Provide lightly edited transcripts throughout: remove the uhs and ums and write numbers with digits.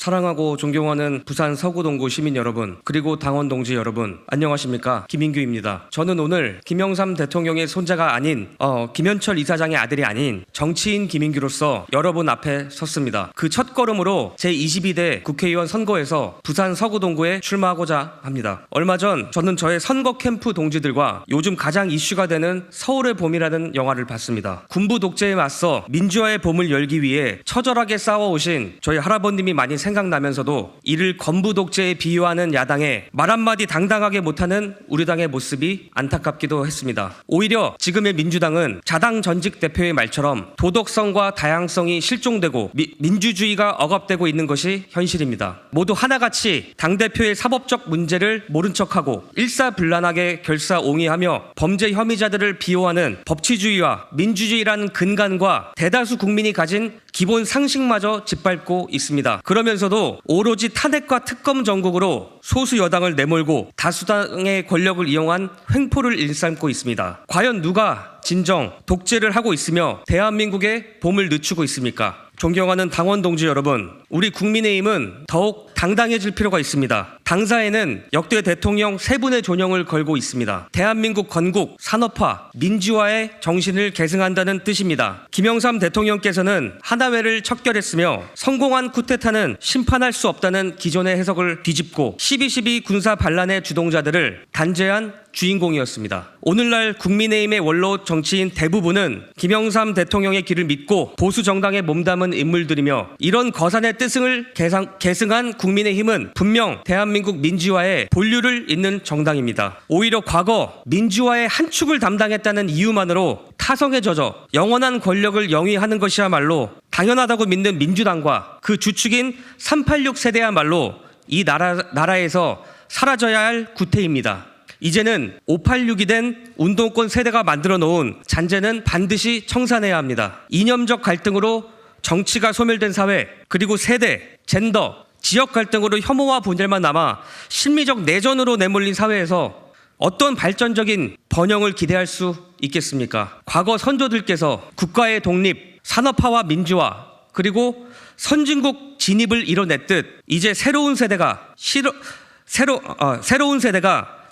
사랑하고 존경하는 부산 서구동구 시민 여러분, 그리고 당원 동지 여러분, 안녕하십니까? 김인규입니다. 저는 오늘 김영삼 대통령의 손자가 아닌 김현철 이사장의 아들이 아닌 정치인 김인규로서 여러분 앞에 섰습니다. 그 첫걸음으로 제22대 국회의원 선거에서 부산 서구동구에 출마하고자 합니다. 얼마 전 저는 저의 선거 캠프 동지들과 요즘 가장 이슈가 되는 서울의 봄이라는 영화를 봤습니다. 군부 독재에 맞서 민주화의 봄을 열기 위해 처절하게 싸워오신 저희 할아버님이 많이 생각나면서도 이를 건부 독재에 비유하는 야당의 말 한마디 당당하게 못하는 우리 당의 모습이 안타깝기도 했습니다. 오히려 지금의 민주당은 자당 전직 대표의 말처럼 도덕성과 다양성이 실종되고 민주주의가 억압되고 있는 것이 현실입니다. 모두 하나같이 당대표의 사법적 문제를 모른 척하고 일사불란하게 결사옹위하며 범죄 혐의자들을 비호하는 법치주의와 민주주의라는 근간과 대다수 국민이 가진 기본 상식마저 짓밟고 있습니다. 그러면서도 오로지 탄핵과 특검 정국으로 소수 여당을 내몰고 다수당의 권력을 이용한 횡포를 일삼고 있습니다. 과연 누가 진정 독재를 하고 있으며 대한민국의 봄을 늦추고 있습니까? 존경하는 당원 동지 여러분, 우리 국민의힘은 더욱 당당해질 필요가 있습니다. 당사에는 역대 대통령 3분의 존영을 걸고 있습니다. 대한민국 건국, 산업화, 민주화의 정신을 계승한다는 뜻입니다. 김영삼 대통령께서는 하나회를 척결했으며 성공한 쿠데타는 심판할 수 없다는 기존의 해석을 뒤집고 12.12 군사 반란의 주동자들을 단죄한 주인공이었습니다. 오늘날 국민의힘의 원로 정치인 대부분은 김영삼 대통령의 길을 믿고 보수 정당에 몸담은 인물들이며 이런 거산의 뜻을 계승한 국민의힘은 분명 대한민국 민주화에 본류를 잇는 정당입니다. 오히려 과거 민주화의 한 축을 담당했다는 이유만으로 타성에 젖어 영원한 권력을 영위하는 것이야말로 당연하다고 믿는 민주당과 그 주축인 386 세대야말로 이 나라에서 사라져야 할 구태입니다. 이제는 586이 된 운동권 세대가 만들어 놓은 잔재는 반드시 청산해야 합니다. 이념적 갈등으로 정치가 소멸된 사회, 그리고 세대, 젠더, 지역 갈등으로 혐오와 분열만 남아 심리적 내전으로 내몰린 사회에서 어떤 발전적인 번영을 기대할 수 있겠습니까? 과거 선조들께서 국가의 독립, 산업화와 민주화, 그리고 선진국 진입을 이뤄냈듯 이제 새로운 세대가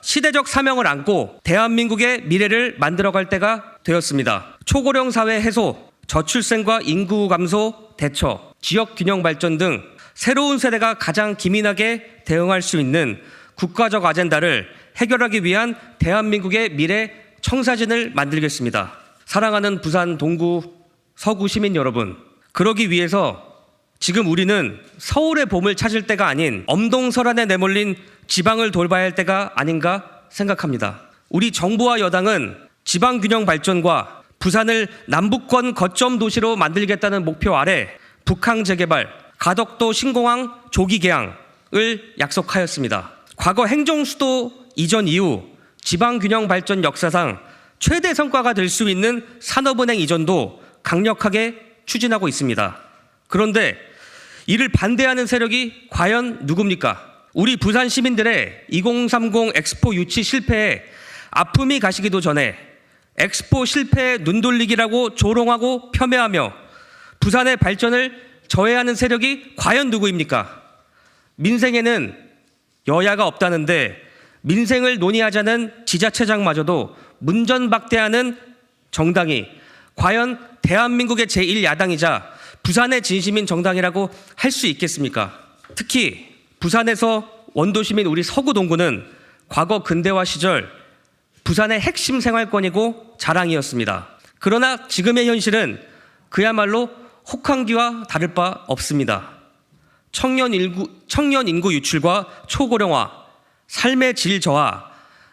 시대적 사명을 안고 대한민국의 미래를 만들어갈 때가 되었습니다. 초고령 사회 해소, 저출생과 인구 감소 대처, 지역 균형 발전 등 새로운 세대가 가장 기민하게 대응할 수 있는 국가적 아젠다를 해결하기 위한 대한민국의 미래 청사진을 만들겠습니다. 사랑하는 부산 동구 서구 시민 여러분, 그러기 위해서 지금 우리는 서울의 봄을 찾을 때가 아닌 엄동설안에 내몰린 지방을 돌봐야 할 때가 아닌가 생각합니다. 우리 정부와 여당은 지방균형 발전과 부산을 남북권 거점 도시로 만들겠다는 목표 아래 북항 재개발, 가덕도 신공항 조기 개항을 약속하였습니다. 과거 행정수도 이전 이후 지방균형 발전 역사상 최대 성과가 될 수 있는 산업은행 이전도 강력하게 추진하고 있습니다. 그런데 이를 반대하는 세력이 과연 누굽니까? 우리 부산 시민들의 2030 엑스포 유치 실패에 아픔이 가시기도 전에 엑스포 실패에 눈 돌리기라고 조롱하고 폄훼하며 부산의 발전을 저해하는 세력이 과연 누구입니까? 민생에는 여야가 없다는데 민생을 논의하자는 지자체장마저도 문전박대하는 정당이 과연 대한민국의 제1야당이자 부산의 진심인 정당이라고 할 수 있겠습니까? 특히 부산에서 원도시민 우리 서구동구는 과거 근대화 시절 부산의 핵심 생활권이고 자랑이었습니다. 그러나 지금의 현실은 그야말로 혹한기와 다를 바 없습니다. 청년 인구 유출과 초고령화, 삶의 질 저하,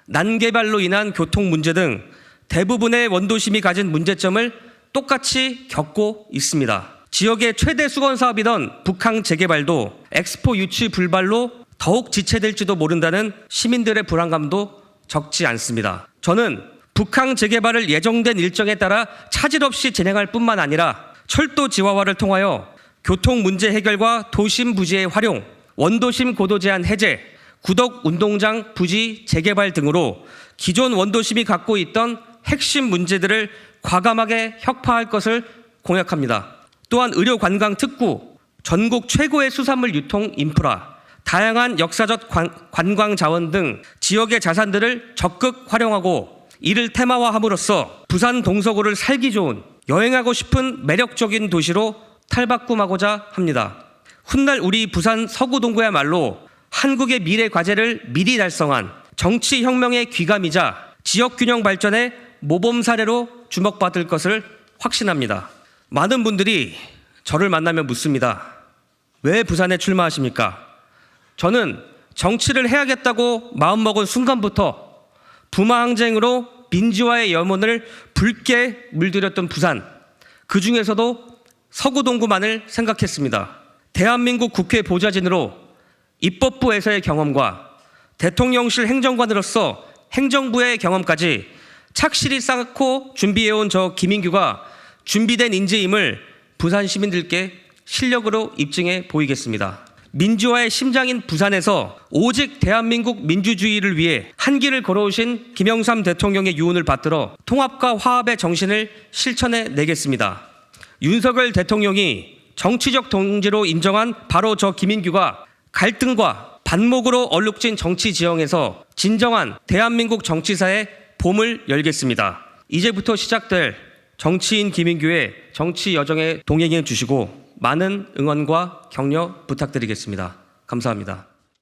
난개발로 인한 교통 문제 등 대부분의 원도심이 가진 문제점을 똑같이 겪고 있습니다. 지역의 최대 수건 사업이던 북항 재개발도 엑스포 유치 불발로 더욱 지체될지도 모른다는 시민들의 불안감도 적지 않습니다. 저는 북항 재개발을 예정된 일정에 따라 차질 없이 진행할 뿐만 아니라 철도 지하화를 통하여 교통 문제 해결과 도심 부지의 활용, 원도심 고도 제한 해제, 구덕 운동장 부지 재개발 등으로 기존 원도심이 갖고 있던 핵심 문제들을 과감하게 혁파할 것을 공약합니다. 또한 의료 관광 특구, 전국 최고의 수산물 유통 인프라, 다양한 역사적 관광 자원 등 지역의 자산들을 적극 활용하고 이를 테마화함으로써 부산 동서구를 살기 좋은 여행하고 싶은 매력적인 도시로 탈바꿈하고자 합니다. 훗날 우리 부산 서구동구야말로 한국의 미래 과제를 미리 달성한 정치혁명의 귀감이자 지역균형 발전의 모범 사례로 주목받을 것을 확신합니다. 많은 분들이 저를 만나면 묻습니다. 왜 부산에 출마하십니까? 저는 정치를 해야겠다고 마음먹은 순간부터 부마항쟁으로 민주화의 염원을 붉게 물들였던 부산, 그 중에서도 서구동구만을 생각했습니다. 대한민국 국회 보좌진으로 입법부에서의 경험과 대통령실 행정관으로서 행정부의 경험까지 착실히 쌓고 준비해온 저 김인규가 준비된 인재임을 부산 시민들께 실력으로 입증해 보이겠습니다. 민주화의 심장인 부산에서 오직 대한민국 민주주의를 위해 한 길을 걸어오신 김영삼 대통령의 유언을 받들어 통합과 화합의 정신을 실천해 내겠습니다. 윤석열 대통령이 정치적 동지로 인정한 바로 저 김인규가 갈등과 반목으로 얼룩진 정치 지형에서 진정한 대한민국 정치사의 봄을 열겠습니다. 이제부터 시작될 정치인 김인규의 정치 여정에 동행해 주시고 많은 응원과 격려 부탁드리겠습니다. 감사합니다.